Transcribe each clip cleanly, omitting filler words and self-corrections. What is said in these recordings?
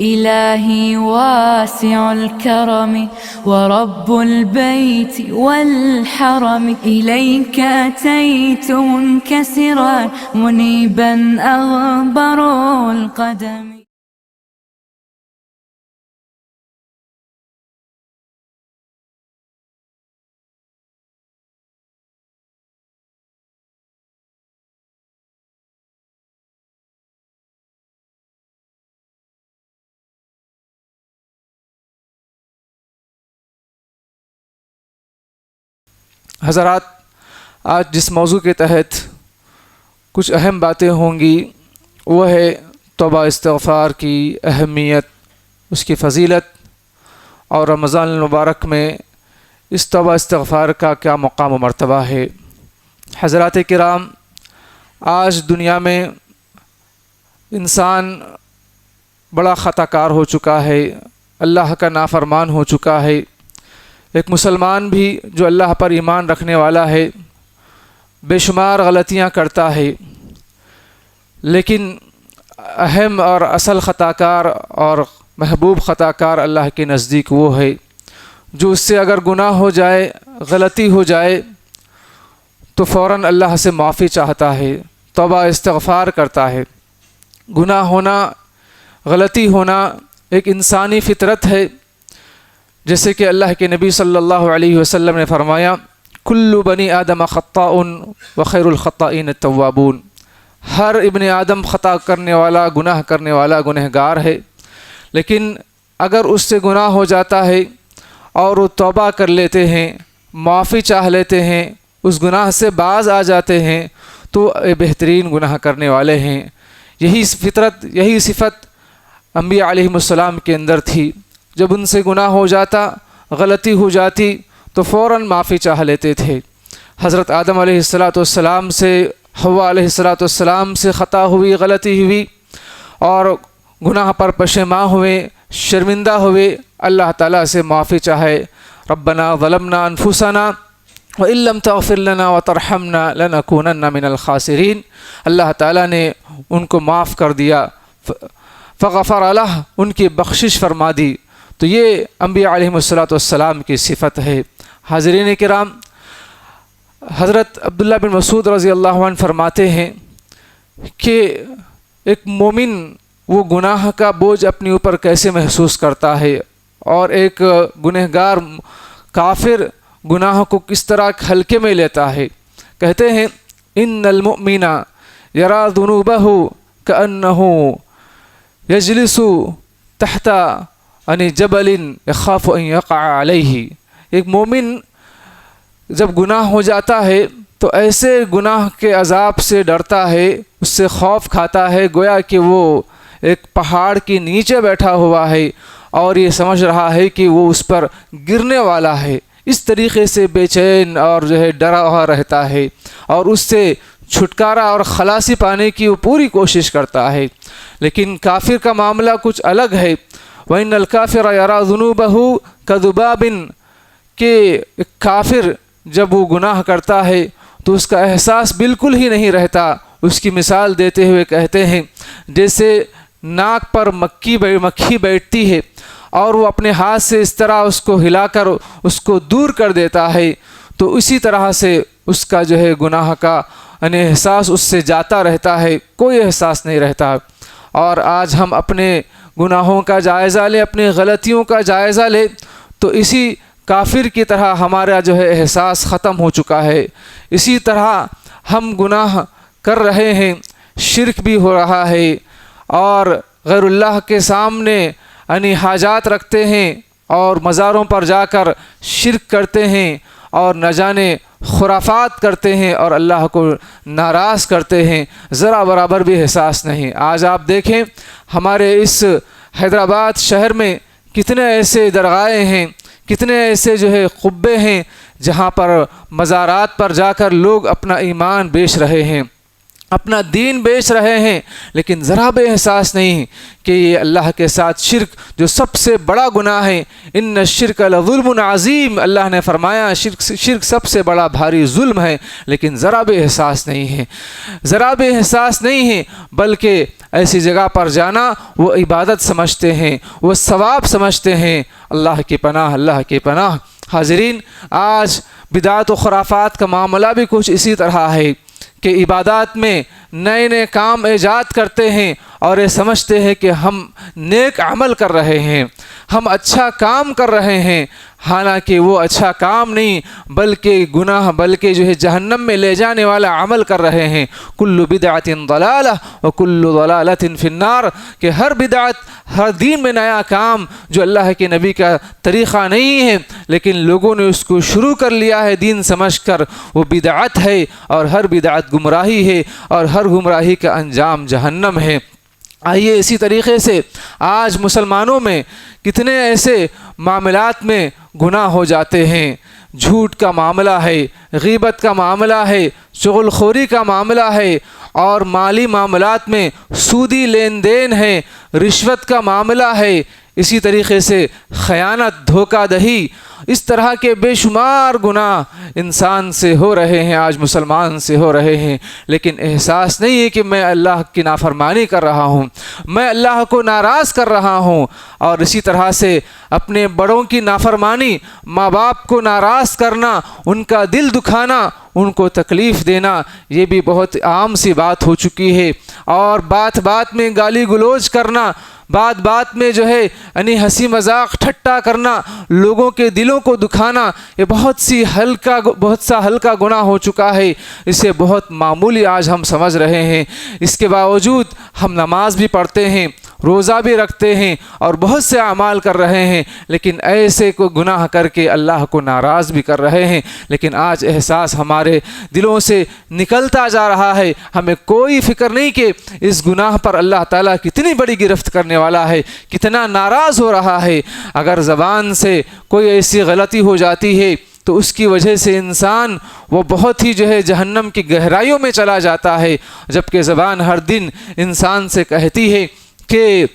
إلهي واسع الكرم ورب البيت والحرم، إليك أتيت منكسرا منيبا أغبر القدم. حضرات، آج جس موضوع کے تحت کچھ اہم باتیں ہوں گی وہ ہے توبہ استغفار کی اہمیت، اس کی فضیلت، اور رمضان المبارک میں اس توبہ استغفار کا کیا مقام و مرتبہ ہے۔ حضرات کرام، آج دنیا میں انسان بڑا خطا کار ہو چکا ہے، اللہ کا نافرمان ہو چکا ہے۔ ایک مسلمان بھی جو اللہ پر ایمان رکھنے والا ہے بے شمار غلطیاں کرتا ہے، لیکن اہم اور اصل خطا کار اور محبوب خطا کار اللہ کے نزدیک وہ ہے جو اس سے اگر گناہ ہو جائے، غلطی ہو جائے تو فوراً اللہ سے معافی چاہتا ہے، توبہ استغفار کرتا ہے۔ گناہ ہونا، غلطی ہونا ایک انسانی فطرت ہے، جیسے کہ اللہ کے نبی صلی اللہ علیہ وسلم نے فرمایا، کل بنی آدم خطاء وخیر الخطائین التوابون۔ ہر ابن آدم خطا کرنے والا، گناہ کرنے والا گنہگار ہے، لیکن اگر اس سے گناہ ہو جاتا ہے اور وہ توبہ کر لیتے ہیں، معافی چاہ لیتے ہیں، اس گناہ سے باز آ جاتے ہیں تو بہترین گناہ کرنے والے ہیں۔ یہی فطرت، یہی صفت انبیاء علیہم السلام کے اندر تھی۔ جب ان سے گناہ ہو جاتا، غلطی ہو جاتی تو فوراً معافی چاہ لیتے تھے۔ حضرت آدم علیہ السلام سے، حوا علیہ السلام سے خطا ہوئی، غلطی ہوئی اور گناہ پر پشیماں ہوئے، شرمندہ ہوئے، اللہ تعالیٰ سے معافی چاہے، ربنا ظلمنا انفسنا وَإِن لَّمْ تَغْفِرْ لَنَا وَتَرْحَمْنَا لَنَكُونَنَّ مِنَ الْخَاسِرِينَ۔ اللہ تعالیٰ نے ان کو معاف کر دیا، فغفر لہ، ان کی بخشش فرما دی۔ تو یہ انبیاء علیہم السلام کی صفت ہے۔ حاضرین کرام، حضرت عبداللہ بن مسعود رضی اللہ عنہ فرماتے ہیں کہ ایک مومن وہ گناہ کا بوجھ اپنے اوپر کیسے محسوس کرتا ہے، اور ایک گنہگار کافر گناہ کو کس طرح ہلکے میں لیتا ہے۔ کہتے ہیں، ان المؤمن یرا ذنوبہ کأنہ یجلس تحت جبل یخاف ان یقع علیہ۔ ایک مومن جب گناہ ہو جاتا ہے تو ایسے گناہ کے عذاب سے ڈرتا ہے، اس سے خوف کھاتا ہے، گویا کہ وہ ایک پہاڑ کے نیچے بیٹھا ہوا ہے اور یہ سمجھ رہا ہے کہ وہ اس پر گرنے والا ہے۔ اس طریقے سے بے چین اور ڈرا ہوا رہتا ہے، اور اس سے چھٹکارا اور خلاصی پانے کی وہ پوری کوشش کرتا ہے۔ لیکن کافر کا معاملہ کچھ الگ ہے۔ وَإِنَّ الْكَافِرَ يَرَى ذُنُوبَهُ كَذُبَابٍ، کہ کافر جب وہ گناہ کرتا ہے تو اس کا احساس بالکل ہی نہیں رہتا۔ اس کی مثال دیتے ہوئے کہتے ہیں، جیسے ناک پر مکھی بیٹھتی ہے اور وہ اپنے ہاتھ سے اس طرح اس کو ہلا کر اس کو دور کر دیتا ہے، تو اسی طرح سے اس کا گناہ کا احساس اس سے جاتا رہتا ہے، کوئی احساس نہیں رہتا۔ اور آج ہم اپنے گناہوں کا جائزہ لیں، اپنی غلطیوں کا جائزہ لیں تو اسی کافر کی طرح ہمارا احساس ختم ہو چکا ہے۔ اسی طرح ہم گناہ کر رہے ہیں، شرک بھی ہو رہا ہے، اور غیر اللہ کے سامنے حاجات رکھتے ہیں اور مزاروں پر جا کر شرک کرتے ہیں، اور نہ جانے خرافات کرتے ہیں اور اللہ کو ناراض کرتے ہیں، ذرا برابر بھی احساس نہیں۔ آج آپ دیکھیں ہمارے اس حیدرآباد شہر میں کتنے ایسے درگاہیں ہیں، کتنے ایسے قبے ہیں جہاں پر مزارات پر جا کر لوگ اپنا ایمان بیچ رہے ہیں۔ اپنا دین بیچ رہے ہیں، لیکن ذرا بھی احساس نہیں کہ یہ اللہ کے ساتھ شرک جو سب سے بڑا گناہ ہے، ان الشرک لظلم عظیم، اللہ نے فرمایا شرک سب سے بڑا بھاری ظلم ہے، لیکن ذرا بھی احساس نہیں ہے، ذرا بھی احساس نہیں ہے، بلکہ ایسی جگہ پر جانا وہ عبادت سمجھتے ہیں، وہ ثواب سمجھتے ہیں۔ اللہ کی پناہ، اللہ کی پناہ۔ حاضرین، آج بدعت و خرافات کا معاملہ بھی کچھ اسی طرح ہے کہ عبادات میں نئے نئے کام ایجاد کرتے ہیں اور یہ سمجھتے ہیں کہ ہم نیک عمل کر رہے ہیں، ہم اچھا کام کر رہے ہیں، حالانکہ وہ اچھا کام نہیں بلکہ گناہ، بلکہ جو ہے جہنم میں لے جانے والا عمل کر رہے ہیں۔ کل بدعت ضلالہ وکل ضلالۃ فی النار، کہ ہر بدعت، ہر دین میں نیا کام جو اللہ کے نبی کا طریقہ نہیں ہے لیکن لوگوں نے اس کو شروع کر لیا ہے دین سمجھ کر، وہ بدعت ہے، اور ہر بدعت گمراہی ہے، اور ہر گمراہی کا انجام جہنم ہے۔ آئیے اسی طریقے سے آج مسلمانوں میں کتنے ایسے معاملات میں گناہ ہو جاتے ہیں۔ جھوٹ کا معاملہ ہے، غیبت کا معاملہ ہے، چغل خوری کا معاملہ ہے، اور مالی معاملات میں سودی لین دین ہے، رشوت کا معاملہ ہے، اسی طریقے سے خیانت، دھوکہ دہی، اس طرح کے بے شمار گناہ انسان سے ہو رہے ہیں، آج مسلمان سے ہو رہے ہیں، لیکن احساس نہیں ہے کہ میں اللہ کی نافرمانی کر رہا ہوں، میں اللہ کو ناراض کر رہا ہوں۔ اور اسی طرح سے اپنے بڑوں کی نافرمانی، ماں باپ کو ناراض کرنا، ان کا دل دکھانا، ان کو تکلیف دینا، یہ بھی بہت عام سی بات ہو چکی ہے۔ اور بات بات میں گالی گلوچ کرنا، بات بات میں جو ہے یعنی ہنسی مذاق ٹھٹا کرنا، لوگوں کے دلوں کو دکھانا، یہ بہت سا ہلکا گناہ ہو چکا ہے، اسے بہت معمولی آج ہم سمجھ رہے ہیں۔ اس کے باوجود ہم نماز بھی پڑھتے ہیں، روزہ بھی رکھتے ہیں اور بہت سے اعمال کر رہے ہیں، لیکن ایسے کو گناہ کر کے اللہ کو ناراض بھی کر رہے ہیں، لیکن آج احساس ہمارے دلوں سے نکلتا جا رہا ہے، ہمیں کوئی فکر نہیں کہ اس گناہ پر اللہ تعالیٰ کتنی بڑی گرفت کرنے والا ہے، کتنا ناراض ہو رہا ہے۔ اگر زبان سے کوئی ایسی غلطی ہو جاتی ہے تو اس کی وجہ سے انسان وہ بہت ہی جو ہے جہنم کی گہرائیوں میں چلا جاتا ہے، جبکہ زبان ہر دن انسان سے کہتی ہے کہ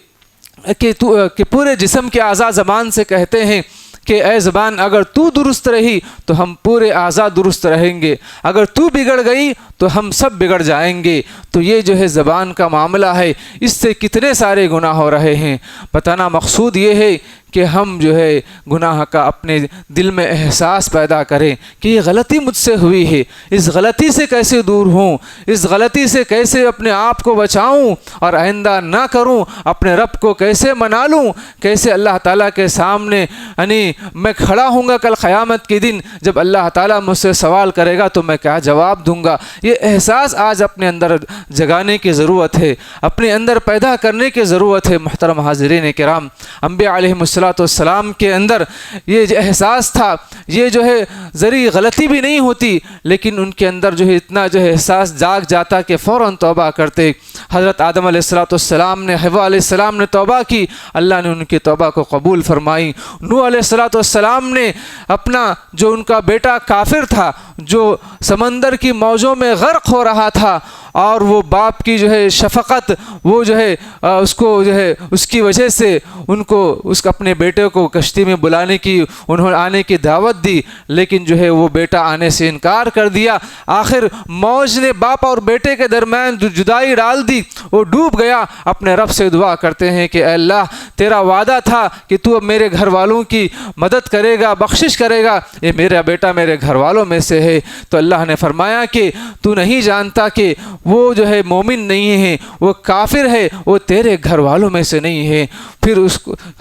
پورے جسم کے اعضاء زبان سے کہتے ہیں کہ اے زبان اگر تو درست رہی تو ہم پورے اعضاء درست رہیں گے، اگر تو بگڑ گئی تو ہم سب بگڑ جائیں گے۔ تو یہ جو ہے زبان کا معاملہ ہے، اس سے کتنے سارے گناہ ہو رہے ہیں۔ بتانا مقصود یہ ہے کہ ہم جو ہے گناہ کا اپنے دل میں احساس پیدا کریں کہ یہ غلطی مجھ سے ہوئی ہے، اس غلطی سے کیسے دور ہوں، اس غلطی سے کیسے اپنے آپ کو بچاؤں اور آئندہ نہ کروں، اپنے رب کو کیسے منا لوں، کیسے اللہ تعالیٰ کے سامنے یعنی میں کھڑا ہوں گا کل قیامت کے دن جب اللہ تعالیٰ مجھ سے سوال کرے گا تو میں کیا جواب دوں گا۔ یہ احساس آج اپنے اندر جگانے کی ضرورت ہے، اپنے اندر پیدا کرنے کی ضرورت ہے۔ محترم حاضرین کرام، انبیاء علیہم السلام کے اندر یہ جو احساس تھا، یہ جو ہے ذری غلطی بھی نہیں ہوتی لیکن ان کے اندر جو ہے اتنا جو ہے احساس جاگ جاتا کہ فوراً توبہ کرتے۔ حضرت آدم علیہ السلام نے، حوا علیہ السلام نے توبہ کی، اللہ نے ان کی توبہ کو قبول فرمائی۔ نوح علیہ السلام نے اپنا جو ان کا بیٹا کافر تھا، جو سمندر کی موجوں میں غرق ہو رہا تھا، اور وہ باپ کی جو ہے شفقت، وہ جو ہے اس کو جو ہے اس کی وجہ سے ان کو اپنے بیٹے کو کشتی میں بلانے کی، انہوں نے آنے کی دعوت دی، لیکن جو ہے وہ بیٹا آنے سے انکار کر دیا۔ آخر موج نے باپ اور بیٹے کے درمیان جو جدائی ڈال دی، وہ ڈوب گیا۔ اپنے رب سے دعا کرتے ہیں کہ اے اللہ، تیرا وعدہ تھا کہ تو اب میرے گھر والوں کی مدد کرے گا، بخشش کرے گا، یہ میرا بیٹا میرے گھر والوں میں سے ہے۔ تو اللہ نے فرمایا کہ تو نہیں جانتا کہ وہ جو ہے مومن نہیں ہے، وہ کافر ہے، وہ تیرے گھر والوں میں سے نہیں ہے۔ پھر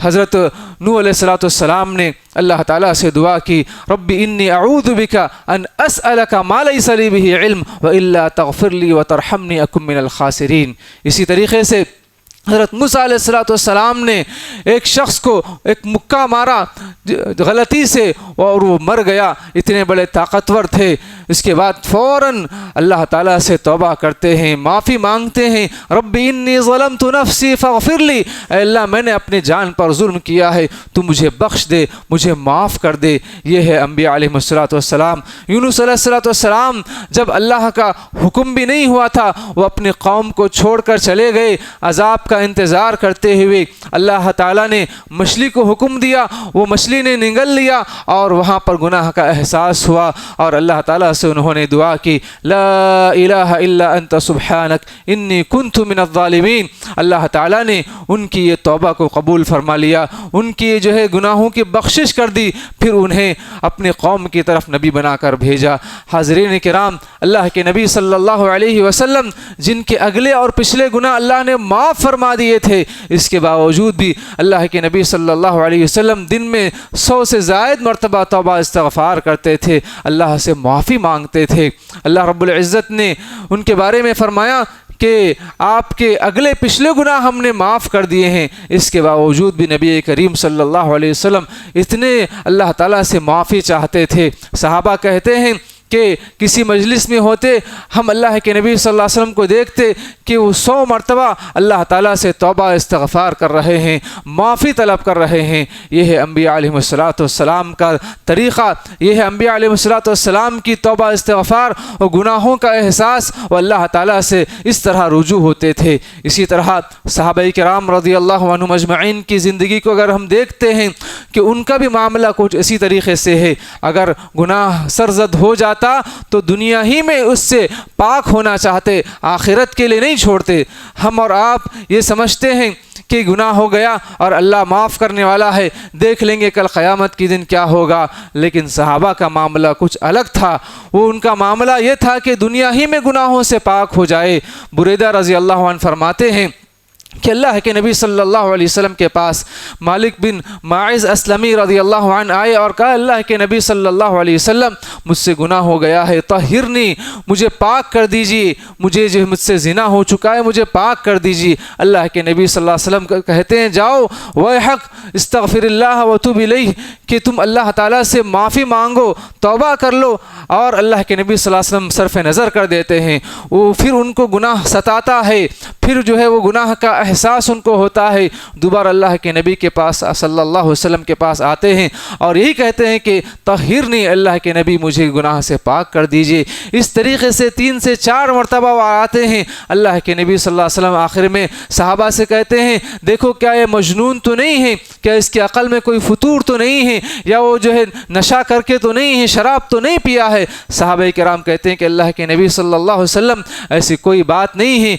حضرت نوح علیہ السلام نے اللہ تعالیٰ سے دعا کی، رب انی اعوذ بک ان اسألک ما لیس لی بہ علم والا تغفر لی وترحمنی اکن من الخاسرین۔ اسی طریقے سے حضرت موسیٰ علیہ السلام نے ایک شخص کو ایک مکہ مارا غلطی سے اور وہ مر گیا، اتنے بڑے طاقتور تھے۔ اس کے بعد فوراً اللہ تعالیٰ سے توبہ کرتے ہیں، معافی مانگتے ہیں، رب انی ظلمت نفسی فاغفر لی، اے اللہ میں نے اپنے جان پر ظلم کیا ہے، تو مجھے بخش دے، مجھے معاف کر دے۔ یہ ہے انبیاء علیہ السلام۔ یونس علیہ السلام جب اللہ کا حکم بھی نہیں ہوا تھا، وہ اپنی قوم کو چھوڑ کر چلے گئے، عذاب کا انتظار کرتے ہوئے۔ اللہ تعالیٰ نے مچھلی کو حکم دیا، وہ مچھلی نے نگل لیا اور وہاں پر گناہ کا احساس ہوا، اور اللہ تعالیٰ سے انہوں نے دعا کی، لا الہ الا انت سبحانک انی کنت من الظالمین۔ اللہ تعالیٰ نے ان کی یہ توبہ کو قبول فرما لیا، ان کی جو ہے گناہوں کی بخشش کر دی، پھر انہیں اپنے قوم کی طرف نبی بنا کر بھیجا۔ حاضرین کرام، اللہ کے نبی صلی اللہ علیہ وسلم جن کے اگلے اور پچھلے گناہ اللہ نے معاف فرما دیے تھے، اس کے باوجود بھی اللہ کے نبی صلی اللہ علیہ وسلم دن میں 100 سے زائد مرتبہ توبہ استغفار کرتے تھے، اللہ سے معافی مانگتے تھے۔ اللہ رب العزت نے ان کے بارے میں فرمایا کہ آپ کے اگلے پچھلے گناہ ہم نے معاف کر دیے ہیں، اس کے باوجود بھی نبی کریم صلی اللہ علیہ وسلم اتنے اللہ تعالیٰ سے معافی چاہتے تھے۔ صحابہ کہتے ہیں کہ کسی مجلس میں ہوتے، ہم اللہ کے نبی صلی اللہ علیہ وسلم کو دیکھتے کہ وہ 100 مرتبہ اللہ تعالیٰ سے توبہ استغفار کر رہے ہیں، معافی طلب کر رہے ہیں۔ یہ ہے انبیاء علیہ السلام کا طریقہ، یہ ہے انبیاء علیہ السلام کی توبہ استغفار اور گناہوں کا احساس، وہ اللہ تعالیٰ سے اس طرح رجوع ہوتے تھے۔ اسی طرح صحابہ کرام رضی اللہ عنہم اجمعین کی زندگی کو اگر ہم دیکھتے ہیں کہ ان کا بھی معاملہ کچھ اسی طریقے سے ہے، اگر گناہ سرزد ہو جاتا تو دنیا ہی میں اس سے پاک ہونا چاہتے، آخرت کے لیے نہیں چھوڑتے۔ ہم اور آپ یہ سمجھتے ہیں کہ گناہ ہو گیا اور اللہ معاف کرنے والا ہے، دیکھ لیں گے کل قیامت کی دن کیا ہوگا، لیکن صحابہ کا معاملہ کچھ الگ تھا۔ وہ ان کا معاملہ یہ تھا کہ دنیا ہی میں گناہوں سے پاک ہو جائے۔ بریدہ رضی اللہ عنہ فرماتے ہیں کہ اللہ کے نبی صلی اللہ علیہ وسلم کے پاس مالک بن ماعز اسلمی رضی اللہ عنہ آئے اور کہا، اللہ کے نبی صلی اللہ علیہ وسلم مجھ سے گناہ ہو گیا ہے، طہرنی، مجھے پاک کر دیجیے، مجھے جو مجھ سے زنا ہو چکا ہے، مجھے پاک کر دیجیے۔ اللہ کے نبی صلی اللہ علیہ وسلم کہتے ہیں، جاؤ ویحک استغفر اللہ وتوب الیہ، کہ تم اللہ تعالیٰ سے معافی مانگو، توبہ کر لو۔ اور اللہ کے نبی صلی اللہ علیہ وسلم صرف نظر کر دیتے ہیں، وہ پھر ان کو گناہ ستاتا ہے، پھر جو ہے وہ گناہ کا احساس ان کو ہوتا ہے، دوبارہ اللہ کے نبی کے پاس صلی اللہ علیہ وسلم کے پاس آتے ہیں اور یہی کہتے ہیں کہ طہرنی، اللہ کے نبی مجھے گناہ سے پاک کر دیجئے۔ اس طریقے سے 3 سے 4 مرتبہ وہ آتے ہیں۔ اللہ کے نبی صلی اللہ علیہ وسلم آخر میں صحابہ سے کہتے ہیں، دیکھو کیا یہ مجنون تو نہیں ہے، کیا اس کی عقل میں کوئی فطور تو نہیں ہے، یا وہ جو ہے نشہ کر کے تو نہیں ہے، شراب تو نہیں پیا ہے؟ صحابہ کرام کہتے ہیں کہ اللہ کے نبی صلی اللہ علیہ وسلم ایسی کوئی بات نہیں ہے،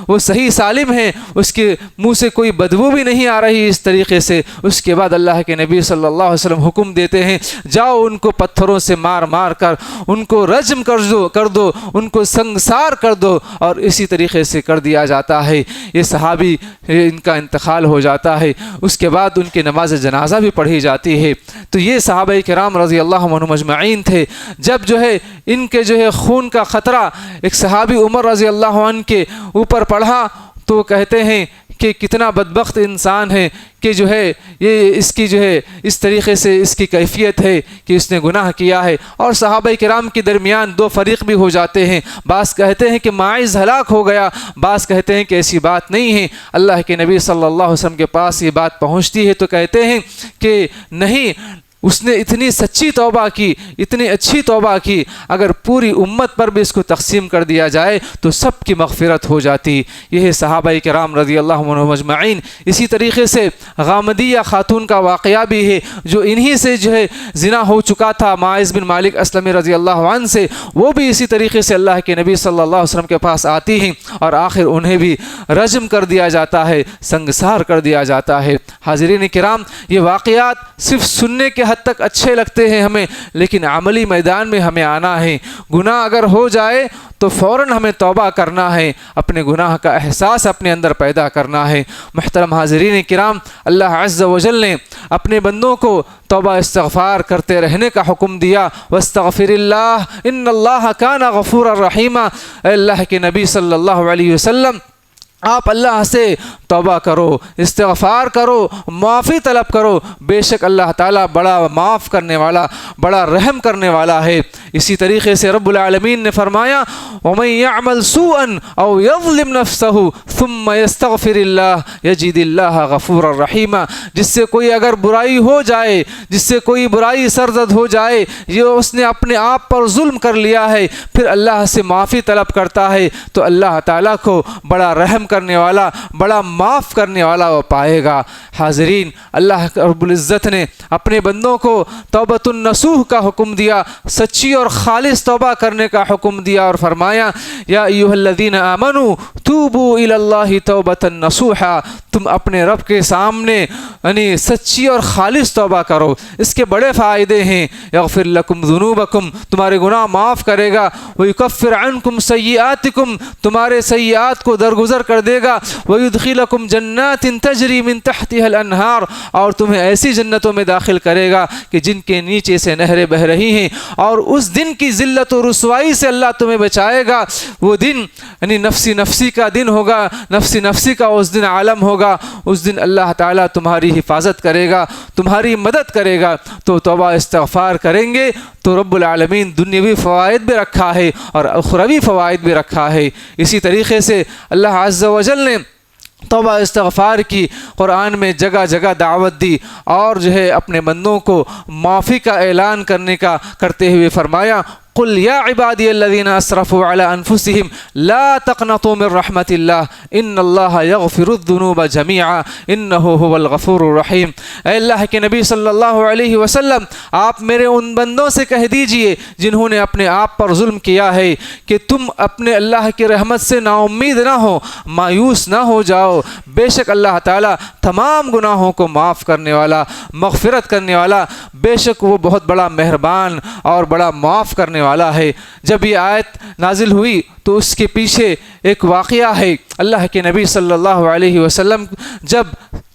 وہ صحیح سالم ہے، اس کے منہ سے کوئی بدبو بھی نہیں آ رہی اس طریقے سے۔ اس کے بعد اللہ کے نبی صلی اللہ علیہ وسلم حکم دیتے ہیں، جاؤ ان کو پتھروں سے مار مار کر ان کو رجم کر دو، ان کو سنگسار کر دو، اور اسی طریقے سے کر دیا جاتا ہے۔ یہ صحابی ان کا انتقال ہو جاتا ہے، اس کے بعد ان کی نماز جنازہ بھی پڑھی جاتی ہے۔ تو یہ صحابہ کرام رضی اللہ عنہم اجمعین تھے۔ جب جو ہے ان کے جو ہے خون کا خطرہ ایک صحابی عمر رضی اللہ عنہ کے اوپر پڑھا تو وہ کہتے ہیں کہ کتنا بدبخت انسان ہے کہ جو ہے یہ اس کی جو ہے اس طریقے سے اس کی کیفیت ہے کہ اس نے گناہ کیا ہے۔ اور صحابہ کرام کے درمیان 2 فریق بھی ہو جاتے ہیں، بعض کہتے ہیں کہ ماعز ہلاک ہو گیا، بعض کہتے ہیں کہ ایسی بات نہیں ہے۔ اللہ کے نبی صلی اللہ علیہ وسلم کے پاس یہ بات پہنچتی ہے تو کہتے ہیں کہ نہیں، اس نے اتنی سچی توبہ کی، اتنی اچھی توبہ کی، اگر پوری امت پر بھی اس کو تقسیم کر دیا جائے تو سب کی مغفرت ہو جاتی۔ یہ صحابہ کرام رضی اللہ عنہم اجمعین۔ اسی طریقے سے غامدیہ خاتون کا واقعہ بھی ہے، جو انہی سے جو ہے زنا ہو چکا تھا ماعز بن مالک اسلمی رضی اللہ عنہ سے، وہ بھی اسی طریقے سے اللہ کے نبی صلی اللہ علیہ وسلم کے پاس آتی ہیں اور آخر انہیں بھی رجم کر دیا جاتا ہے، سنگسار کر دیا جاتا ہے۔ حاضرین کرام، یہ واقعات صرف سننے کے حد تک اچھے لگتے ہیں ہمیں، لیکن عملی میدان میں ہمیں آنا ہے۔ گناہ اگر ہو جائے تو فوراً ہمیں توبہ کرنا ہے، اپنے گناہ کا احساس اپنے اندر پیدا کرنا ہے۔ محترم حاضرین کرام، اللہ عز و جل نے اپنے بندوں کو توبہ استغفار کرتے رہنے کا حکم دیا، واستغفر اللہ ان اللہ کان غفورا رحیما۔ اے اللہ کے نبی صلی اللہ علیہ وسلم، آپ اللہ سے توبہ کرو، استغفار کرو، معافی طلب کرو، بے شک اللہ تعالیٰ بڑا معاف کرنے والا، بڑا رحم کرنے والا ہے۔ اسی طریقے سے رب العالمین نے فرمایا وَمَن يَعْمَلْ سُوءًا أَوْ يَظْلِمْ نَفْسَهُ ثُمَّ يَسْتَغْفِرِ اللَّهَ يَجِدِ اللَّهَ غَفُورًا رَحِيمًا، جس سے کوئی اگر برائی ہو جائے، جس سے کوئی برائی سرزد ہو جائے، یہ اس نے اپنے آپ پر ظلم کر لیا ہے، پھر اللہ سے معافی طلب کرتا ہے تو اللہ تعالیٰ کو بڑا رحم کرنے والا، بڑا معاف کرنے والا وہ پائے گا۔ حاضرین، اللہ رب العزت نے اپنے بندوں کو توبۃ النصوح کا حکم دیا، سچی اور خالص توبہ کرنے کا حکم دیا، اور فرمایا یا ایھا الذین آمنوا توبوا الی اللہ توبۃ نصوحا، تم اپنے رب کے سامنے یعنی سچی اور خالص توبہ کرو۔ اس کے بڑے فائدے ہیں، یغفر لکم ذنوبکم، تمہارے گناہ معاف کرے گا، ویکفر عنکم سیئاتکم، تمہارے سیئات کو درگزر کر دے گا، ویدخلکم جنات تجری من تحتها الانہار، اور تمہیں ایسی جنتوں میں داخل کرے گا کہ جن کے نیچے سے نہریں بہہ رہی ہیں، اور اس دن کی ذلت و رسوائی سے اللہ تمہیں بچائے گا۔ وہ دن یعنی نفسی نفسی کا دن ہوگا، نفسی نفسی کا اس دن عالم ہوگا، اس دن اللہ تعالیٰ تمہاری حفاظت کرے گا، تمہاری مدد کرے گا۔ تو توبہ استغفار کریں گے تو رب العالمین دنیاوی فوائد بھی رکھا ہے اور اخروی فوائد بھی رکھا ہے۔ اسی طریقے سے اللہ عز و جل نے توبہ استغفار کی قرآن میں جگہ جگہ دعوت دی، اور جو ہے اپنے بندوں کو معافی کا اعلان کرتے ہوئے فرمایا قل یا عبادی الذین اسرفوا علی انفسہم لا تقنطوا من رحمت اللہ ان اللہ یغفر الذنوب جمیعا انہ هو الغفور الرحیم۔ اے اللہ کے نبی صلی اللہ علیہ وسلم، آپ میرے ان بندوں سے کہہ دیجئے جنہوں نے اپنے آپ پر ظلم کیا ہے کہ تم اپنے اللہ کی رحمت سے نا امید نہ ہو، مایوس نہ ہو جاؤ، بے شک اللہ تعالیٰ تمام گناہوں کو معاف کرنے والا، مغفرت کرنے والا، بے شک وہ بہت بڑا مہربان اور بڑا معاف کرنے والا ہے۔ جب یہ آیت نازل ہوئی تو اس کے پیچھے ایک واقعہ ہے۔ اللہ کے نبی صلی اللہ علیہ وسلم جب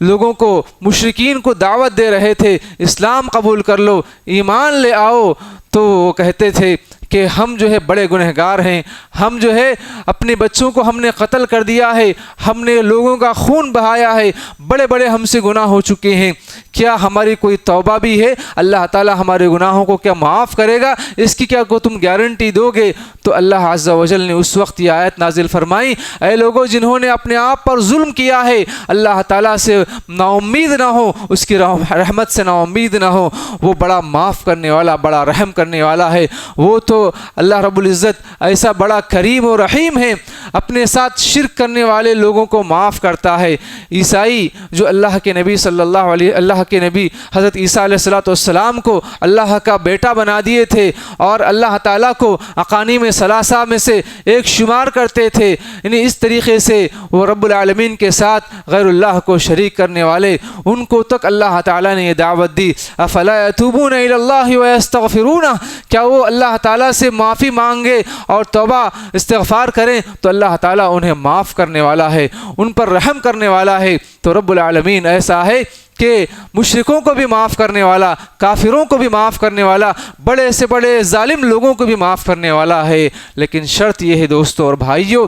لوگوں کو، مشرکین کو دعوت دے رہے تھے اسلام قبول کر لو، ایمان لے آؤ، تو وہ کہتے تھے کہ ہم جو ہے بڑے گنہگار ہیں، ہم جو ہے اپنے بچوں کو ہم نے قتل کر دیا ہے، ہم نے لوگوں کا خون بہایا ہے، بڑے بڑے ہم سے گناہ ہو چکے ہیں، کیا ہماری کوئی توبہ بھی ہے؟ اللہ تعالیٰ ہمارے گناہوں کو کیا معاف کرے گا؟ اس کی کیا کو تم گارنٹی دو گے؟ تو اللہ عز و جل نے اس وقت یہ آیت نازل فرمائی، اے لوگوں جنہوں نے اپنے آپ پر ظلم کیا ہے، اللہ تعالیٰ سے نا امید نہ ہو، اس کی رحمت سے نا امید نہ ہو، وہ بڑا معاف کرنے والا، بڑا رحم کرنے والا ہے۔ وہ تو اللہ رب العزت ایسا بڑا کریم و رحیم ہے، اپنے ساتھ شرک کرنے والے لوگوں کو معاف کرتا ہے۔ عیسائی جو اللہ کے نبی صلی اللہ کے نبی حضرت عیسیٰ علیہ السلام کو اللہ کا بیٹا بنا دیے تھے، اور اللہ تعالیٰ کو اقانیم ثلاثہ میں سے ایک شمار کرتے تھے، یعنی اس طریقے سے وہ رب العالمین کے ساتھ غیر اللہ کو شریک کرنے والے، ان کو تک اللہ تعالیٰ نے یہ دعوت دی، افلا یتوبون الی اللہ ویستغفرونہ، کیا وہ اللہ تعالیٰ سے معافی مانگے اور توبہ استغفار کریں تو اللہ تعالیٰ انہیں معاف کرنے والا ہے، ان پر رحم کرنے والا ہے۔ تو رب العالمین ایسا ہے کہ مشرکوں کو بھی معاف کرنے والا، کافروں کو بھی معاف کرنے والا، بڑے سے بڑے ظالم لوگوں کو بھی معاف کرنے والا ہے۔ لیکن شرط یہ ہے دوستو اور بھائیوں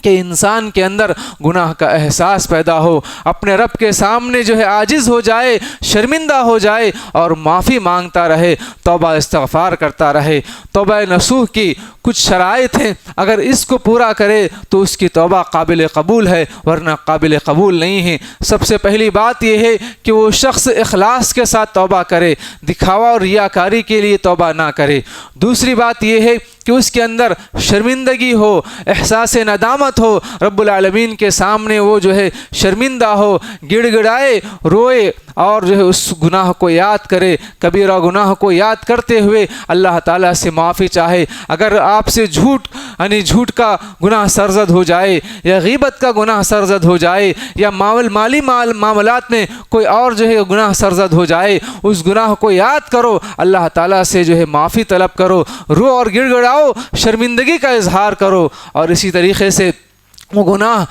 کہ انسان کے اندر گناہ کا احساس پیدا ہو، اپنے رب کے سامنے جو ہے عاجز ہو جائے، شرمندہ ہو جائے اور معافی مانگتا رہے، توبہ استغفار کرتا رہے۔ توبہ نصوح کی کچھ شرائط ہیں، اگر اس کو پورا کرے تو اس کی توبہ قابل قبول ہے، ورنہ قابل قبول نہیں ہے۔ سب سے پہلی بات یہ ہے کہ وہ شخص اخلاص کے ساتھ توبہ کرے، دکھاوا اور ریاکاری کے لیے توبہ نہ کرے۔ دوسری بات یہ ہے کہ اس کے اندر شرمندگی ہو، احساس ندامت ہو، رب العالمین کے سامنے وہ جو ہے شرمندہ ہو، گڑ گڑائے، روئے، اور جو ہے اس گناہ کو یاد کرے، کبیرہ گناہ کو یاد کرتے ہوئے اللہ تعالیٰ سے معافی چاہے۔ اگر آپ سے جھوٹ کا گناہ سرزد ہو جائے، یا غیبت کا گناہ سرزد ہو جائے، یا مالی معاملات میں کوئی اور جو ہے گناہ سرزد ہو جائے، اس گناہ کو یاد کرو، اللہ تعالیٰ سے جو ہے معافی طلب کرو، رو اور گڑ گڑاؤ، شرمندگی کا اظہار کرو۔ اور اسی طریقے سے وہ گناہ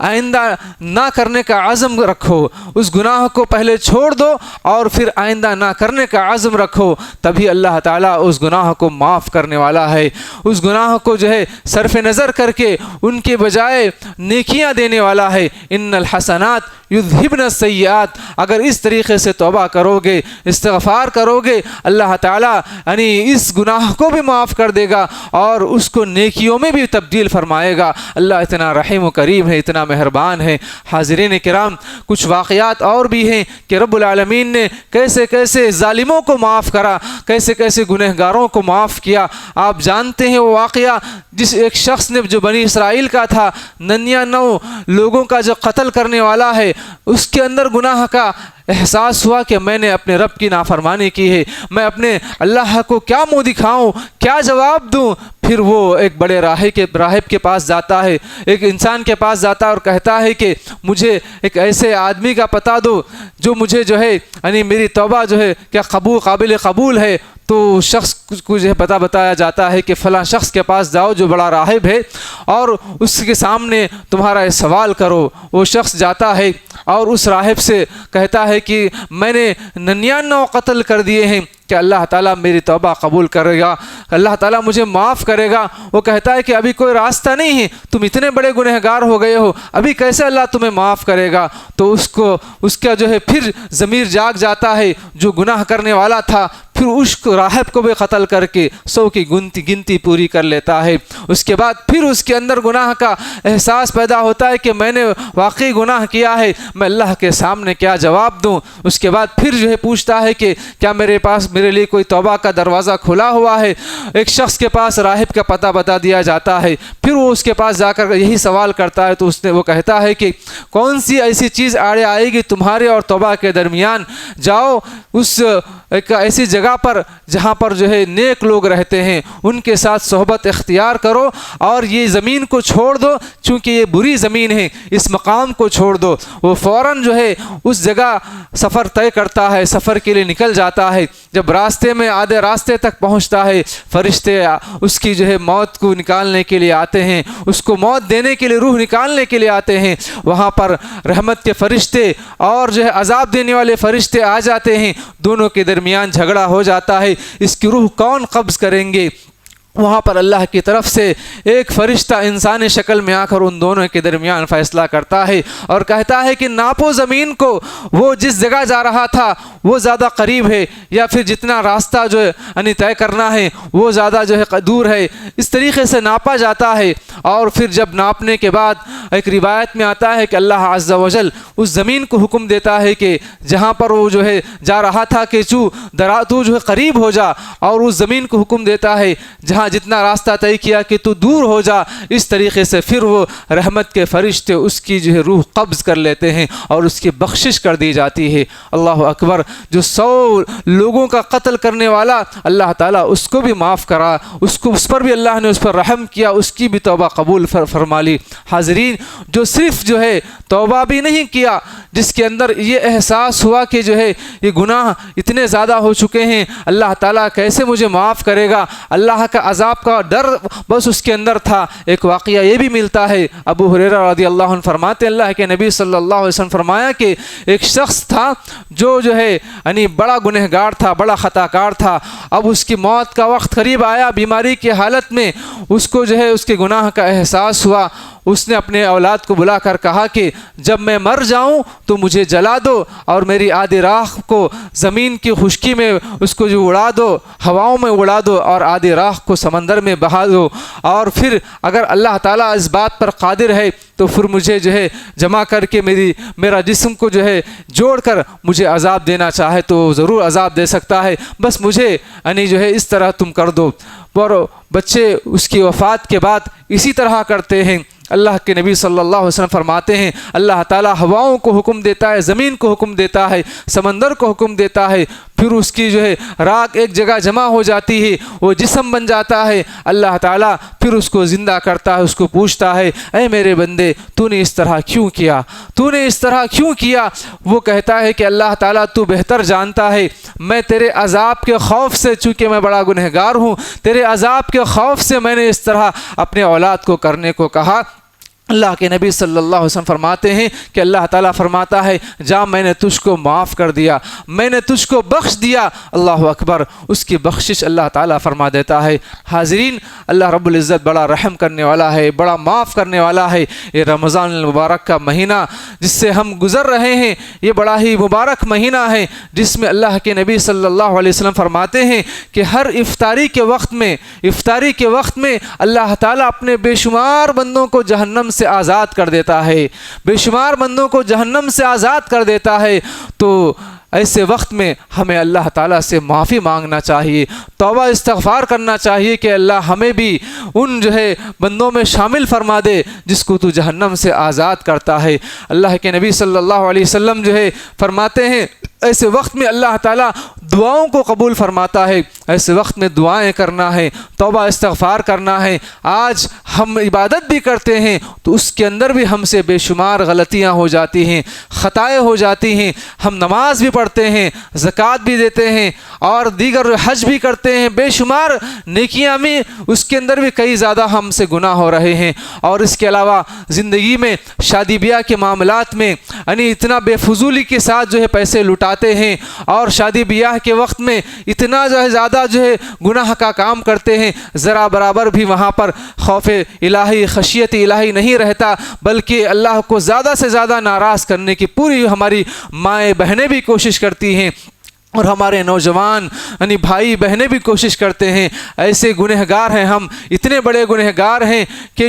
آئندہ نہ کرنے کا عزم رکھو، اس گناہ کو پہلے چھوڑ دو اور پھر آئندہ نہ کرنے کا عزم رکھو، تبھی اللہ تعالیٰ اس گناہ کو معاف کرنے والا ہے۔ اس گناہ کو جو ہے صرف نظر کر کے ان کے بجائے نیکیاں دینے والا ہے۔ ان الحسنات یذہبن السیئات، اگر اس طریقے سے توبہ کرو گے، استغفار کرو گے، اللہ تعالیٰ یعنی اس گناہ کو بھی معاف کر دے گا اور اس کو نیکیوں میں بھی تبدیل فرمائے گا۔ اللہ اتنا رحیم و کریم ہے، اتنا مہربان ہے۔ حاضرین کرام، کچھ واقعات اور بھی ہیں کہ رب العالمین نے کیسے کیسے ظالموں کو معاف کرا، کیسے کیسے گنہگاروں کو معاف کیا۔ آپ جانتے ہیں وہ واقعہ جس ایک شخص نے جو بنی اسرائیل کا تھا، 99 لوگوں کا جو قتل کرنے والا ہے، اس کے اندر گناہ کا احساس ہوا کہ میں نے اپنے رب کی نافرمانی کی ہے، میں اپنے اللہ کو کیا منہ دکھاؤں، کیا جواب دوں۔ پھر وہ ایک بڑے راہب کے پاس جاتا ہے، ایک انسان کے پاس جاتا ہے اور کہتا ہے کہ مجھے ایک ایسے آدمی کا پتہ دو جو مجھے جو ہے یعنی میری توبہ جو ہے کیا قابل قبول ہے۔ تو شخص کو جو ہے پتہ بتایا جاتا ہے کہ فلاں شخص کے پاس جاؤ جو بڑا راہب ہے اور اس کے سامنے تمہارا سوال کرو۔ وہ شخص جاتا ہے اور اس راہب سے کہتا ہے کہ میں نے 99 قتل کر دیے ہیں، کہ اللہ تعالیٰ میری توبہ قبول کرے گا، اللہ تعالیٰ مجھے معاف کرے گا۔ وہ کہتا ہے کہ ابھی کوئی راستہ نہیں ہے، تم اتنے بڑے گنہگار ہو گئے ہو، ابھی کیسے اللہ تمہیں معاف کرے گا۔ تو اس کا جو ہے پھر ضمیر جاگ جاتا ہے، جو گناہ کرنے والا تھا، پھر اس راہب کو بھی قتل کر کے 100 کی گنتی پوری کر لیتا ہے۔ اس کے بعد پھر اس کے اندر گناہ کا احساس پیدا ہوتا ہے کہ میں نے واقعی گناہ کیا ہے، میں اللہ کے سامنے کیا جواب دوں۔ اس کے بعد پھر جو ہے پوچھتا ہے کہ کیا میرے لیے کوئی توبہ کا دروازہ کھلا ہوا ہے۔ ایک شخص کے پاس راہب کا پتہ بتا دیا جاتا ہے، پھر وہ اس کے پاس جا کر یہی سوال کرتا ہے، تو وہ کہتا ہے کہ کون سی ایسی چیز آڑے آئے گی تمہارے اور توبہ کے درمیان، جاؤ اس ایک ایسی جگہ پر جہاں پر جو ہے نیک لوگ رہتے ہیں، ان کے ساتھ صحبت اختیار کرو اور یہ زمین کو چھوڑ دو چونکہ یہ بری زمین ہے، اس مقام کو چھوڑ دو۔ وہ فوراً جو ہے اس جگہ سفر طے کرتا ہے، سفر کے لیے نکل جاتا ہے۔ جب راستے میں آدھے راستے تک پہنچتا ہے، فرشتے اس کی جو ہے موت کو نکالنے کے لیے آتے ہیں، اس کو موت دینے کے لیے، روح نکالنے کے لیے آتے ہیں۔ وہاں پر رحمت کے فرشتے اور جو ہے عذاب دینے والے فرشتے آ جاتے ہیں، دونوں کے درمیان جھگڑا ہو جاتا ہے، اس کی روح کون قبض کریں گے۔ وہاں پر اللہ کی طرف سے ایک فرشتہ انسانی شکل میں آ کر ان دونوں کے درمیان فیصلہ کرتا ہے اور کہتا ہے کہ ناپو زمین کو، وہ جس جگہ جا رہا تھا وہ زیادہ قریب ہے یا پھر جتنا راستہ جو ہے یعنی طے کرنا ہے وہ زیادہ جو ہے دور ہے۔ اس طریقے سے ناپا جاتا ہے اور پھر جب ناپنے کے بعد ایک روایت میں آتا ہے کہ اللہ عز و جل اس زمین کو حکم دیتا ہے کہ جہاں پر وہ جو ہے جا رہا تھا کہ تو جو ہے قریب ہو جا، اور اس زمین کو حکم دیتا ہے جہاں جتنا راستہ طے کیا کہ تو دور ہو جا۔ اس طریقے سے پھر وہ رحمت کے فرشتے اس کی جو ہے روح قبض کر لیتے ہیں اور اس کی بخشش کر دی جاتی ہے۔ اللہ اکبر۔ جو 100 لوگوں کا قتل کرنے والا، اللہ تعالیٰ اس کو بھی معاف کرا، اس پر بھی اللہ نے اس پر رحم کیا، اس کی بھی توبہ قبول فرما لی۔ حاضرین، جو صرف جو ہے توبہ بھی نہیں کیا، جس کے اندر یہ احساس ہوا کہ جو ہے یہ گناہ اتنے زیادہ ہو چکے ہیں، اللہ تعالیٰ کیسے مجھے معاف کرے گا، اللہ کا عذاب کا ڈر بس اس کے اندر تھا۔ ایک واقعہ یہ بھی ملتا ہے، ابو ہریرہ رضی اللہ عنہ فرماتے ہیں اللہ کے نبی صلی اللہ علیہ وسلم فرمایا کہ ایک شخص تھا جو ہے یعنی بڑا گنہگار تھا، بڑا خطا کار تھا۔ اب اس کی موت کا وقت قریب آیا، بیماری کی حالت میں اس کو جو ہے اس کے گناہ کا احساس ہوا۔ اس نے اپنے اولاد کو بلا کر کہا کہ جب میں مر جاؤں تو مجھے جلا دو اور میری آدھی راکھ کو زمین کی خشکی میں اس کو جو اڑا دو، ہواؤں میں اڑا دو، اور آدھی راکھ کو سمندر میں بہا دو، اور پھر اگر اللہ تعالیٰ اس بات پر قادر ہے تو پھر مجھے جو ہے جمع کر کے میرا جسم کو جو ہے جوڑ کر مجھے عذاب دینا چاہے تو ضرور عذاب دے سکتا ہے، بس مجھے یعنی جو ہے اس طرح تم کر دو۔ اور بچے اس کی وفات کے بعد اسی طرح کرتے ہیں۔ اللہ کے نبی صلی اللہ علیہ وسلم فرماتے ہیں اللہ تعالیٰ ہواؤں کو حکم دیتا ہے، زمین کو حکم دیتا ہے، سمندر کو حکم دیتا ہے، پھر اس کی جو ہے راکھ ایک جگہ جمع ہو جاتی ہے، وہ جسم بن جاتا ہے۔ اللہ تعالیٰ پھر اس کو زندہ کرتا ہے، اس کو پوچھتا ہے اے میرے بندے تو نے اس طرح کیوں کیا، تو نے اس طرح کیوں کیا؟ وہ کہتا ہے کہ اللہ تعالیٰ تو بہتر جانتا ہے، میں تیرے عذاب کے خوف سے، چونکہ میں بڑا گنہگار ہوں، تیرے عذاب کے خوف سے میں نے اس طرح اپنے اولاد کو کرنے کو کہا، اللہ کے نبی صلی اللہ علیہ وسلم فرماتے ہیں کہ اللہ تعالیٰ فرماتا ہے جا میں نے تجھ کو معاف کر دیا، میں نے تجھ کو بخش دیا، اللہ اکبر، اس کی بخشش اللہ تعالیٰ فرما دیتا ہے۔ حاضرین، اللہ رب العزت بڑا رحم کرنے والا ہے، بڑا معاف کرنے والا ہے۔ یہ رمضان المبارک کا مہینہ جس سے ہم گزر رہے ہیں، یہ بڑا ہی مبارک مہینہ ہے جس میں اللہ کے نبی صلی اللہ علیہ وسلم فرماتے ہیں کہ ہر افطاری کے وقت میں اللہ تعالیٰ اپنے بے شمار بندوں کو جہنم سے آزاد کر دیتا ہے، بے شمار بندوں کو جہنم سے آزاد کر دیتا ہے۔ تو ایسے وقت میں ہمیں اللہ تعالیٰ سے معافی مانگنا چاہیے، توبہ استغفار کرنا چاہیے کہ اللہ ہمیں بھی ان بندوں میں شامل فرما دے جس کو تو جہنم سے آزاد کرتا ہے۔ اللہ کے نبی صلی اللہ علیہ وسلم فرماتے ہیں ایسے وقت میں اللہ تعالیٰ دعاؤں کو قبول فرماتا ہے، ایسے وقت میں دعائیں کرنا ہے، توبہ استغفار کرنا ہے۔ آج ہم عبادت بھی کرتے ہیں تو اس کے اندر بھی ہم سے بے شمار غلطیاں ہو جاتی ہیں، خطائیں ہو جاتی ہیں۔ ہم نماز بھی پڑھتے ہیں، زکوٰۃ بھی دیتے ہیں اور دیگر حج بھی کرتے ہیں، بے شمار نیکیاں بھی، اس کے اندر بھی کئی زیادہ ہم سے گناہ ہو رہے ہیں۔ اور اس کے علاوہ زندگی میں شادی بیاہ کے معاملات میں اتنا بے فضولی کے ساتھ پیسے لٹاتے ہیں اور شادی بیاہ کے وقت میں اتنا زیادہ گناہ کا کام کرتے ہیں، ذرا برابر بھی وہاں پر خوف الہی، خشیت الہی نہیں رہتا، بلکہ اللہ کو زیادہ سے زیادہ ناراض کرنے کی پوری ہماری مائیں بہنیں بھی کوشش کرتی ہیں اور ہمارے نوجوان بھائی بہنیں بھی کوشش کرتے ہیں۔ ایسے گنہگار ہیں ہم، اتنے بڑے گنہگار ہیں کہ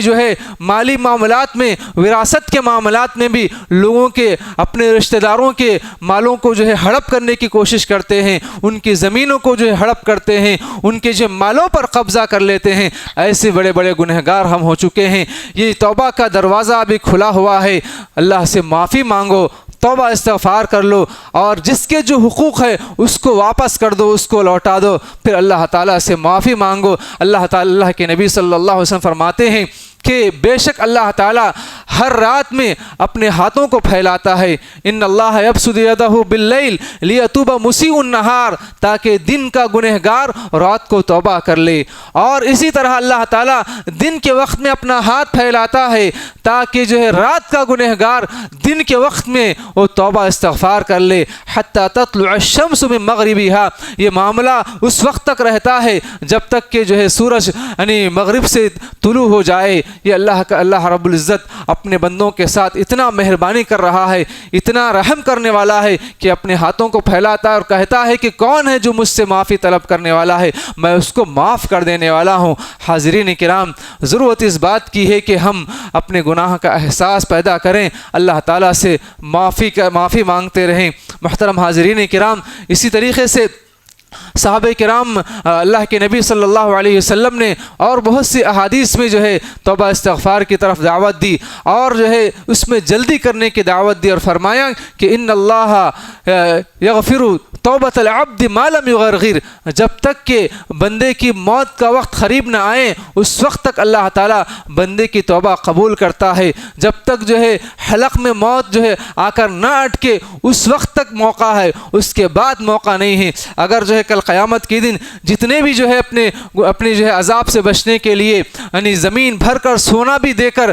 مالی معاملات میں، وراثت کے معاملات میں بھی لوگوں کے، اپنے رشتہ داروں کے مالوں کو ہڑپ کرنے کی کوشش کرتے ہیں، ان کی زمینوں کو ہڑپ کرتے ہیں، ان کے مالوں پر قبضہ کر لیتے ہیں۔ ایسے بڑے بڑے گنہگار ہم ہو چکے ہیں۔ یہ توبہ کا دروازہ ابھی کھلا ہوا ہے، اللہ سے معافی مانگو، توبہ استغفار کر لو اور جس کے جو حقوق ہے اس کو واپس کر دو، اس کو لوٹا دو، پھر اللہ تعالیٰ سے معافی مانگو۔ اللہ کے نبی صلی اللہ علیہ وسلم فرماتے ہیں کہ بے شک اللہ تعالیٰ ہر رات میں اپنے ہاتھوں کو پھیلاتا ہے، ان اللہ یبسط یدہ باللیل لیتوب مسیء النہار، تاکہ دن کا گنہگار رات کو توبہ کر لے، اور اسی طرح اللہ تعالیٰ دن کے وقت میں اپنا ہاتھ پھیلاتا ہے تاکہ رات کا گنہگار دن کے وقت میں وہ توبہ استغفار کر لے، حتی تطلع الشمس من مغربها۔ یہ معاملہ اس وقت تک رہتا ہے جب تک کہ سورج مغرب سے طلوع ہو جائے۔ یہ اللہ رب العزت اپنے بندوں کے ساتھ اتنا مہربانی کر رہا ہے، اتنا رحم کرنے والا ہے کہ اپنے ہاتھوں کو پھیلاتا ہے اور کہتا ہے کہ کون ہے جو مجھ سے معافی طلب کرنے والا ہے، میں اس کو معاف کر دینے والا ہوں۔ حاضرین کرام، ضرورت اس بات کی ہے کہ ہم اپنے گناہ کا احساس پیدا کریں، اللہ تعالیٰ سے معافی مانگتے رہیں۔ محترم حاضرین کرام، اسی طریقے سے صحابہ کرام اللہ کے نبی صلی اللہ علیہ وسلم نے اور بہت سی احادیث میں توبہ استغفار کی طرف دعوت دی اور اس میں جلدی کرنے کی دعوت دی اور فرمایا کہ ان اللہ یغفر توبۃ العبد ما لم یغرغر، جب تک کہ بندے کی موت کا وقت قریب نہ آئے اس وقت تک اللہ تعالیٰ بندے کی توبہ قبول کرتا ہے، جب تک حلق میں موت آ کر نہ اٹکے اس وقت تک موقع ہے، اس کے بعد موقع نہیں ہے۔ اگر کل قیامت کے دن جتنے بھی اپنے عذاب سے بچنے کے لیے زمین بھر کر سونا بھی دے کر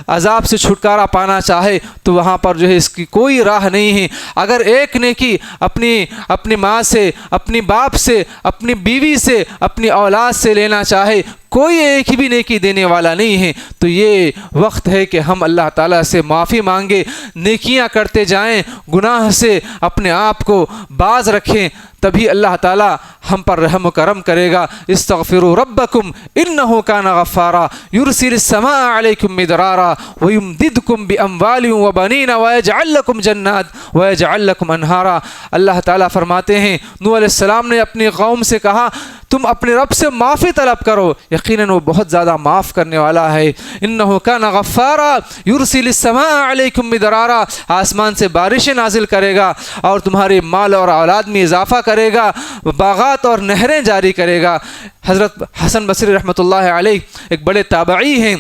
عذاب سے چھٹکارا پانا چاہے تو وہاں پر اس کی کوئی راہ نہیں ہے۔ اگر ایک نیکی اپنی ماں سے، اپنی باپ سے، اپنی بیوی سے، اپنی اولاد سے لینا چاہے، کوئی ایک بھی نیکی دینے والا نہیں ہے، تو یہ وقت ہے کہ ہم اللہ تعالیٰ سے معافی مانگے، نیکیاں کرتے جائیں، گناہ سے اپنے آپ کو باز رکھیں، تبھی اللہ تعالیٰ ہم پر رحم و کرم کرے گا۔ استغفروا ربکم انہ کان غفارا یرسل السماء علیکم مدرارا ویمددکم باموال وبنین ویجعل لکم جنات ویجعل لکم انہارا۔ اللہ تعالیٰ فرماتے ہیں نوح علیہ السلام نے اپنی قوم سے کہا تم اپنے رب سے معافی طلب کرو، یقیناً وہ بہت زیادہ معاف کرنے والا ہے۔ انہ کان غفارا یرسل السماء علیکم مدرارا، آسمان سے بارشیں نازل کرے گا اور تمہارے مال اور اولاد میں اضافہ کرے گا، باغات اور نہریں جاری کرے گا۔ حضرت حسن بصری رحمۃ اللہ علیہ ایک بڑے تابعی ہیں،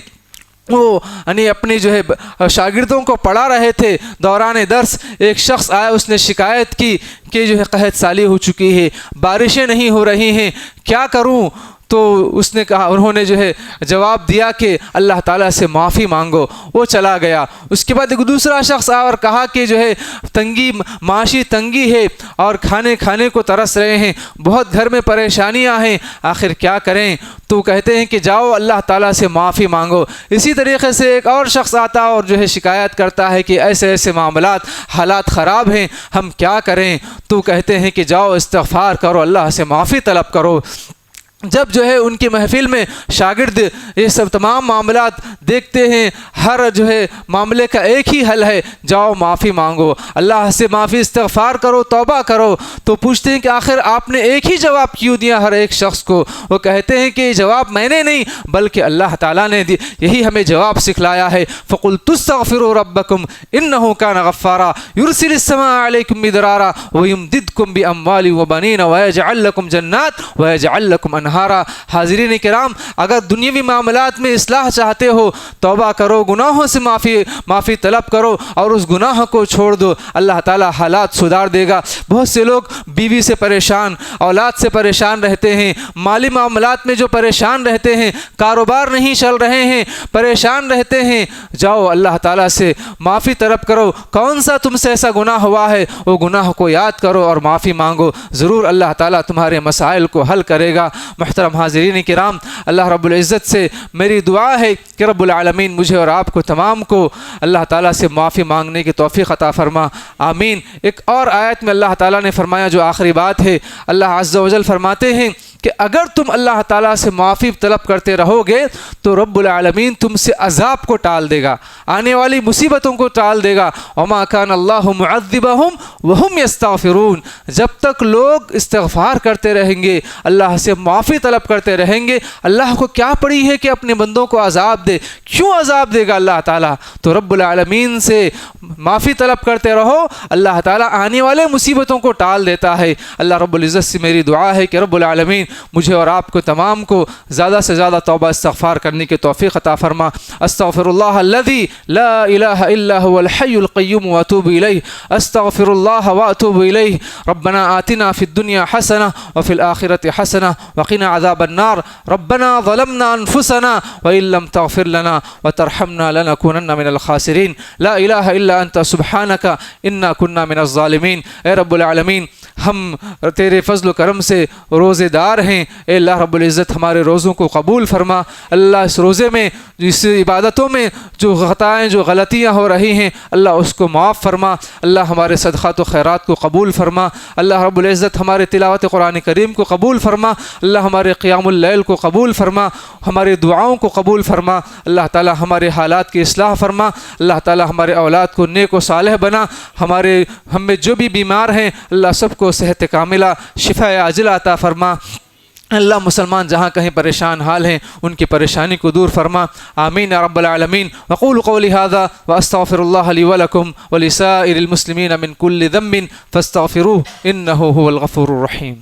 وہ اپنی شاگردوں کو پڑھا رہے تھے، دوران درس ایک شخص آیا، اس نے شکایت کی کہ قحط سالی ہو چکی ہے، بارشیں نہیں ہو رہی ہیں، کیا کروں؟ تو اس نے کہا، انہوں نے جو ہے جواب دیا کہ اللہ تعالیٰ سے معافی مانگو. وہ چلا گیا. اس کے بعد ایک دوسرا شخص آیا اور کہا کہ جو ہے تنگی، معاشی تنگی ہے اور کھانے کو ترس رہے ہیں، بہت گھر میں پریشانیاں ہیں، آخر کیا کریں؟ تو کہتے ہیں کہ جاؤ اللہ تعالیٰ سے معافی مانگو. اسی طریقے سے ایک اور شخص آتا اور جو ہے شکایت کرتا ہے کہ ایسے ایسے معاملات، حالات خراب ہیں، ہم کیا کریں؟ تو کہتے ہیں کہ جاؤ استغفار کرو، اللہ سے معافی طلب کرو. جب جو ہے ان کی محفل میں شاگرد یہ سب تمام معاملات دیکھتے ہیں، ہر جو ہے معاملے کا ایک ہی حل ہے، جاؤ معافی مانگو، اللہ سے معافی استغفار کرو، توبہ کرو. تو پوچھتے ہیں کہ آخر آپ نے ایک ہی جواب کیوں دیا ہر ایک شخص کو؟ وہ کہتے ہیں کہ یہ جواب میں نے نہیں بلکہ اللہ تعالیٰ نے دی، یہی ہمیں جواب سکھلایا ہے. فَقُلْتُ اسْتَغْفِرُوا رَبَّكُمْ إِنَّهُ كَانَ غَفَّارًا يُرْسِلِ السَّمَاءَ عَلَيْكُمْ مِدْرَارًا وَيُمْدِدْكُمْ بِأَمْوَالٍ وَبَنِينَ وَيَجْعَلْ لَكُمْ جَنَّاتٍ وَيَجْعَلْ لَكُمْ أَنْهَارًا. حاضرین کرام، اگر دنیاوی معاملات میں اصلاح چاہتے ہو، توبہ کرو، گناہوں سے معافی طلب کرو اور اس گناہ کو چھوڑ دو، اللہ تعالیٰ حالات سدھار دے گا. بہت سے لوگ بیوی سے پریشان، اولاد سے پریشان رہتے ہیں، مالی معاملات میں جو پریشان رہتے ہیں، کاروبار نہیں چل رہے ہیں، پریشان رہتے ہیں. جاؤ اللہ تعالیٰ سے معافی طلب کرو. کون سا تم سے ایسا گناہ ہوا ہے، وہ گناہ کو یاد کرو اور معافی مانگو، ضرور اللہ تعالیٰ تمہارے مسائل کو حل کرے گا. محترم حاضرین کرام، اللہ رب العزت سے میری دعا ہے کہ رب العالمین مجھے اور آپ کو تمام کو اللہ تعالیٰ سے معافی مانگنے کی توفیق عطا فرما، آمین. ایک اور آیت میں اللہ تعالیٰ نے فرمایا جو آخری بات ہے، اللہ عز و جل فرماتے ہیں کہ اگر تم اللہ تعالیٰ سے معافی طلب کرتے رہو گے تو رب العالمین تم سے عذاب کو ٹال دے گا، آنے والی مصیبتوں کو ٹال دے گا. وما کان اللہ معذبہم وہم یستغفرون. جب تک لوگ استغفار کرتے رہیں گے، اللہ سے معافی طلب کرتے رہیں گے، اللہ کو کیا پڑی ہے کہ اپنے بندوں کو عذاب دے؟ کیوں عذاب دے گا اللہ تعالیٰ؟ تو رب العالمین سے معافی طلب کرتے رہو، اللہ تعالیٰ آنے والے مصیبتوں کو ٹال دیتا ہے. اللہ رب العزت سے میری دعا ہے کہ رب العالمین مجھے اور آپ کو تمام کو زیادہ سے زیادہ توبہ استغفار کرنے کی توفیق عطا فرما. استغفر اللہ الذی لا الہ الا هو الحی القیوم واتوب الیہ. استغفر اللہ واتوب الیہ. ربنا آتنا فی الدنیا حسنہ وفی الآخرۃ حسنہ وقنا عذاب النار. ربنا ظلمنا انفسنا وان لم تغفر لنا وترحمنا لنکونن من الخاسرین. لا الہ الا انت سبحانک انا کنا من الظالمین. اے رب العالمین، ہم تیرے فضل و کرم سے روزے دار ہیں. اے اللہ رب العزت ہمارے روزوں کو قبول فرما. اللہ اس روزے میں، اس عبادتوں میں جو خطائیں، جو غلطیاں ہو رہی ہیں، اللہ اس کو معاف فرما. اللہ ہمارے صدقات و خیرات کو قبول فرما. اللہ رب العزت ہمارے تلاوت قرآن کریم کو قبول فرما. اللہ ہمارے قیام اللیل کو قبول فرما، ہمارے دعاؤں کو قبول فرما. اللہ تعالی ہمارے حالات کی اصلاح فرما. اللہ تعالی ہمارے اولاد کو نیک و صالح بنا. ہم میں جو بھی بیمار ہیں، اللہ سب کو صحت کاملہ، شفا عاجلہ عطا فرما. اللہ مسلمان جہاں کہیں پریشان حال ہیں ان کی پریشانی کو دور فرما، آمین یا رب العالمین. وقول قولی هذا واستغفر اللہ لی ولکم ولسائر المسلمین من کل ذنب فاستغفروه انه هو الغفور الرحیم.